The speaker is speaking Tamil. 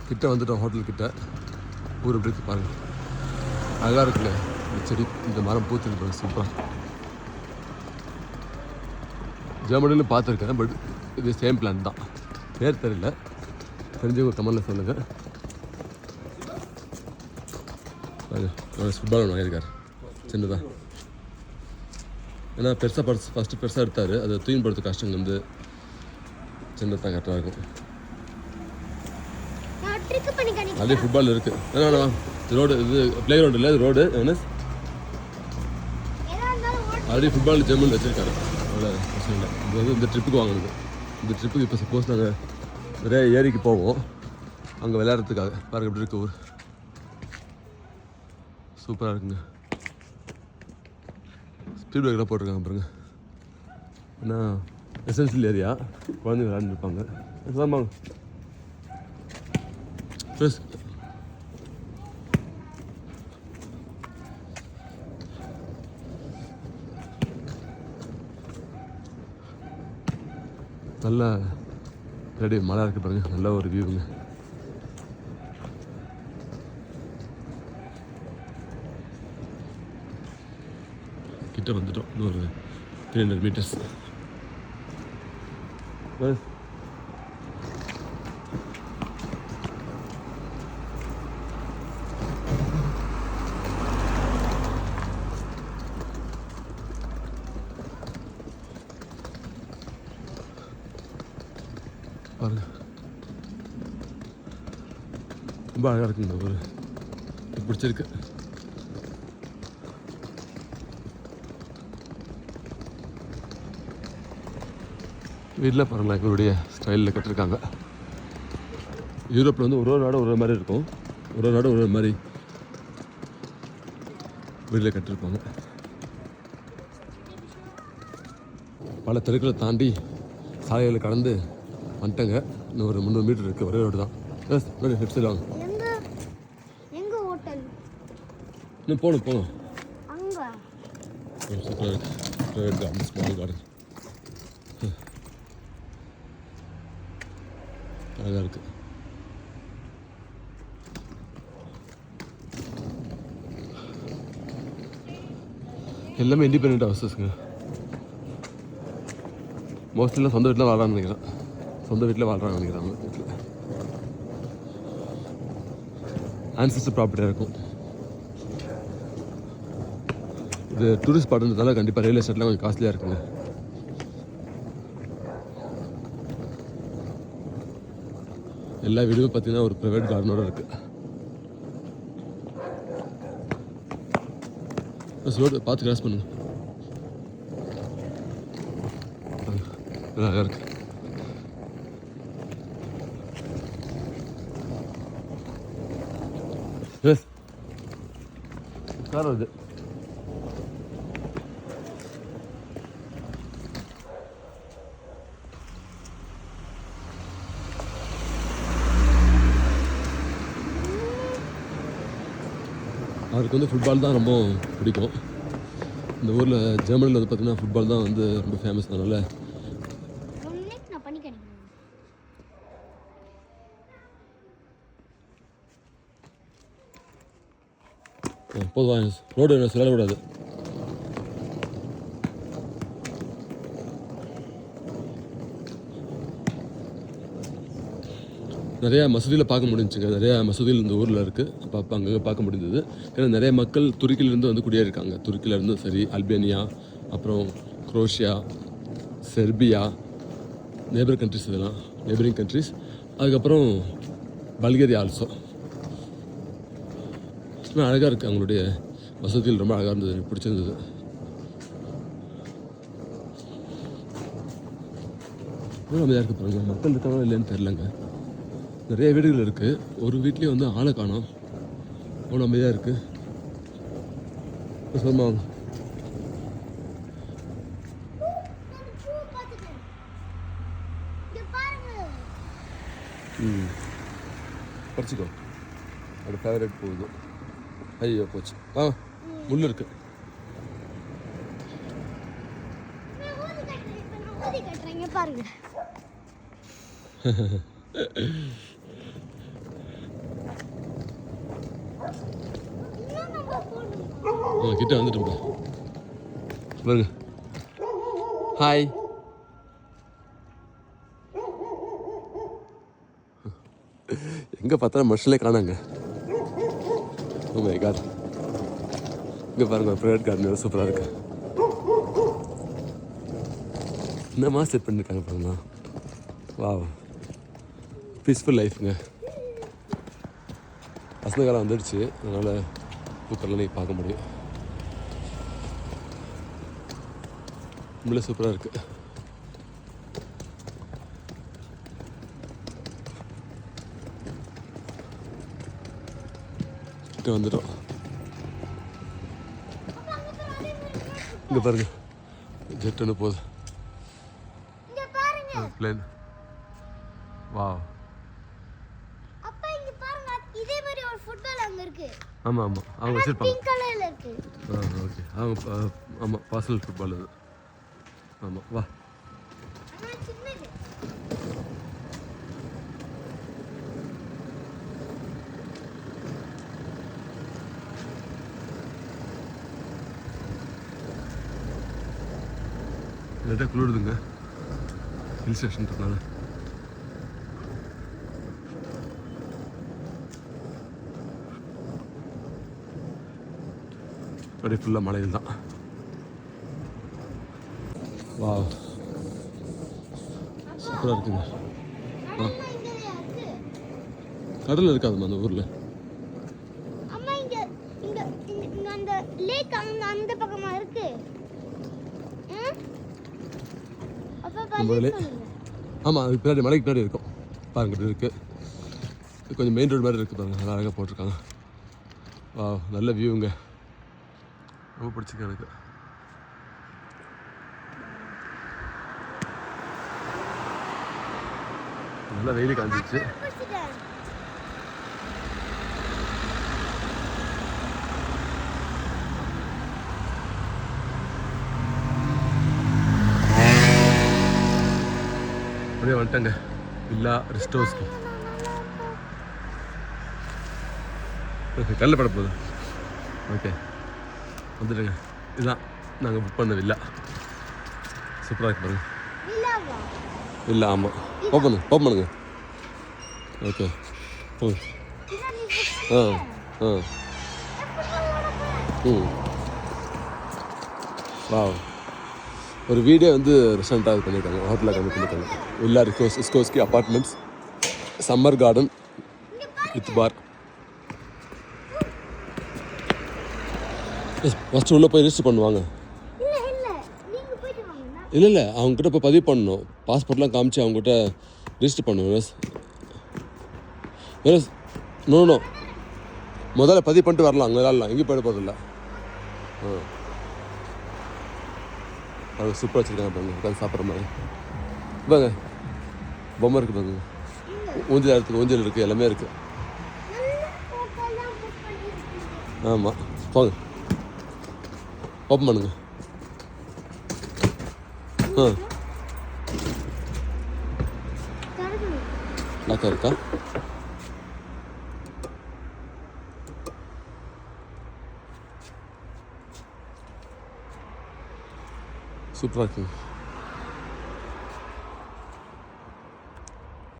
கிட்ட வந்துட்டோம், ஹோட்டல் கிட்ட. ஊர் எப்படி இருக்கு பாருங்கள், அழகாக இருக்குல்ல இந்த செடி, இந்த மரம் பூத்துருக்கு சூப்பராக. ஜெர்மனிலும் பார்த்துருக்கேன், பட் இது சேம் பிளான் தான். பேர் தெரியல, தெரிஞ்சவங்க கமெண்டில் சொல்லுங்கள். ஃபுட்பால் வாங்கியிருக்கார் சின்னதாக, ஏன்னா பெருசாக ஃபஸ்ட்டு பெருசாக எடுத்தார், அதை தூக்கி போடுறது கஷ்டம், வந்து சின்னதாக கரெக்டாக இருக்கும். அதே ஃபுட்பால் இருக்குது. ஏன்னா ரோடு இது ப்ளே கிரவுண்ட் இல்லை, இது ரோடு. ஆல்ரெடி ஃபுட்பால் ஜெர்மன் வச்சுருக்காரு, அவ்வளோ பிரச்சனை இல்லை. இது வந்து இந்த ட்ரிப்புக்கு வாங்கினது. இந்த ட்ரிப்புக்கு இப்போ சப்போஸ் நாங்கள் நிறைய ஏரிக்கு போவோம், அங்கே விளையாடுறதுக்காக. பாருங்கள் எப்படி இருக்கு ஊர், சூப்பராக இருக்குங்க. ஸ்பீட் பிரேக்கெலாம் போட்டிருக்காங்க பாருங்கள், ஏன்னா எசென்சியல் ஏரியா, குழந்தைங்க விளையாண்டுருப்பாங்க. ஆமாங்க ப்ளஸ் நல்ல ரெடி மழை இருக்குது பாருங்கள், நல்ல ஒரு வியூங்க. கிட்ட வந்துட்டோம், இன்னும் ஒரு 300 மீட்டர்ஸ். பாருங்க ரொம்ப அழகாக இருக்குங்க ஒரு, பிடிச்சிருக்கு. வீட்டில் பாருங்களேன் இவருடைய ஸ்டைலில் கட்டிருக்காங்க. யூரோப்பில் வந்து ஒரு நாடு ஒரு மாதிரி இருக்கும், ஒரு நாடு ஒரு மாதிரி வீட்டில் கட்டிருப்பாங்க. பல தெருக்களை தாண்டி சாலைகளை கடந்து வந்துட்டேங்க. இன்னும் ஒரு 300 மீட்டர் இருக்குது, ஒரே ரோடு தான். லெஃப்ட் சைடு வாங்க. இன்னும் போகணும். சூப்பராக இருக்குது, ப்ரைவேட் கார்டன், ஸ்மால் கார்டன், அழகாக இருக்குது. எல்லாமே இண்டிபெண்ட் ஹவுசஸ்ங்க. மோஸ்ட்லிலாம் சொந்த வீட்டில் வாழ்றான்னு நினைக்கிறேன், சொந்த வீட்டில் வாழ்கிறாங்க நினைக்கிறாங்க. வீட்டில் ஆன்சஸ்டர் ப்ராப்பர்ட்டியாக இருக்கும். இது டூரிஸ்ட் ஸ்பாட்ன்றதால கண்டிப்பாக ரியல் எஸ்டேட்லாம் கொஞ்சம் காஸ்ட்லியாக இருக்குங்க. எல்லா வீடுமே பார்த்தீங்கன்னா ஒரு ப்ரைவேட் கார்டனோட இருக்குது. ரோடு பார்த்து கிராஸ் பண்ணுங்க, அழகாக இருக்கு. எஸ் கார் வருது. அவருக்கு வந்து ஃபுட்பால் தான் ரொம்ப பிடிக்கும். இந்த ஊரில் ஜெர்மனியில் வந்து பார்த்தீங்கன்னா ஃபுட்பால் தான் வந்து ரொம்ப ஃபேமஸ். அதனால் போதும், ரோடு சொல்லக்கூடாது. நிறையா மசூதியில் பார்க்க முடிஞ்சுங்க, நிறையா மசூதியில் இந்த ஊரில் இருக்குது. அப்போ அங்கே பார்க்க முடிஞ்சது. ஏன்னா நிறைய மக்கள் துருக்கியிலேருந்து வந்து குடியேறியிருக்காங்க. துருக்கியிலேருந்து சரி, அல்பேனியா, அப்புறம் குரோஷியா, செர்பியா, நேபர் கண்ட்ரிஸ், இதெல்லாம் நேபரிங் கண்ட்ரிஸ். அதுக்கப்புறம் பல்கேரியா ஆல்சோ. அழகாக இருக்குது, அவங்களுடைய வசதிகள் ரொம்ப அழகாக இருந்தது, எனக்கு பிடிச்சிருந்தது. அமைதியாக இருக்குது பாருங்க, மக்கள் இருக்காங்களா இல்லைன்னு தெரிலங்க. நிறைய வீடுகள் இருக்குது, ஒரு வீட்லேயும் வந்து ஆளை காணோம். அவ்வளோ அமைதியாக இருக்குது. சொல்லுவாங்க படிச்சுக்கோ, அது ஃபேவரட் போகுது. ஐயோ போச்சு, முள்ளு இருக்கு. கிட்ட வந்துட்டோம்ப்பா பாருங்க. ஹாய். எங்கே பார்த்தாலும் மனுஷனே காணாங்க. Oh my God. இங்கே பாருங்க ப்ரைவேட் கார்டன் சூப்பராக இருக்கு. என்னமா செட் பண்ணியிருக்காங்க பாருங்க. வாவ், பீஸ்ஃபுல் லைஃப்ங்க. வசந்த காலம் வந்துடுச்சு, அதனால் பூக்கள்லாம் நீங்கள் பார்க்க முடியும். ரொம்ப சூப்பராக இருக்குது. கிட்ட வந்துட்டோம். இங்கே பாருங்க, ஜெட் ஒன்று போகுது. பிளேன். வாவ். ஆமாம் ஆமாம், அவங்க வச்சுருப்பாங்க. ஓகே, அவங்க ஆமாம் பார்சல் ஃபுட்பால் அது. ஆமாம் வா. லைட்டாக குளிருதுங்க, ஹில் ஸ்டேஷன்றதுனால. அப்படியே ஃபுல்லாக மலையில் தான். வா, சூப்பராக இருக்குங்க. கடல் இருக்காதுமா அந்த ஊரில். ஆமாம், அதுக்கு பின்னாடி மலைக்கு பின்னாடி இருக்கும் பாருங்க. இப்படி இருக்குது, கொஞ்சம் மெயின் ரோடு மாதிரி இருக்குது பாருங்க, அழகாக போட்டிருக்காங்க. வா, நல்ல வியூங்க, ரொம்ப பிடிச்சிருக்கு எனக்கு. நல்லா வெயில் காஞ்சிச்சு. அப்படியே வந்துட்டேங்க வில்லா ரெஸ்டோஸ்க்கு. கல்ல பட போகுது. ஓகே, வந்துடுங்க. இதுதான் நாங்கள் புக் பண்ண வில்லா. சூப்பராக இருக்கு பாருங்க. வில்லா ஆமாம், ஓப்பன் பண்ணுங்க. ஓகே, போங்க. ஆ ஆ ம். வா, ஒரு வீடே வந்து ரெஸ்டாரண்ட்டாக இது பண்ணியிருக்காங்க, ஹோட்டலாக கம்மி பண்ணியிருக்காங்க. வில்லா ரிஸ்கோஸ்கி apartments, summer garden with bar. First உள்ளே போய் ரிஜிஸ்டர் பண்ணுவாங்க. இல்லை அவங்ககிட்ட போய் பதிவு பண்ணணும். பாஸ்போர்ட்லாம் காமிச்சு அவங்ககிட்ட ரிஜிஸ்டர் பண்ணணும். நோ முதல்ல பதிவு பண்ணிட்டு வரலாம். அங்கே விளாட்லாம், எங்கேயும் போயிட போகிறதில்ல. அவங்க சூப்பராக வச்சுருக்காங்க பாருங்க, உட்காந்து சாப்பிட்ற மாதிரி. பாங்க பொம்மை இருக்குது பாருங்க, ஊஞ்சல் இடத்துக்கு ஊஞ்சல் இருக்குது, எல்லாமே இருக்குது. ஆமாம், போங்க ஓப்பன் பண்ணுங்க. லாக்கா இருக்கா? சூப்பராக இருக்குங்க.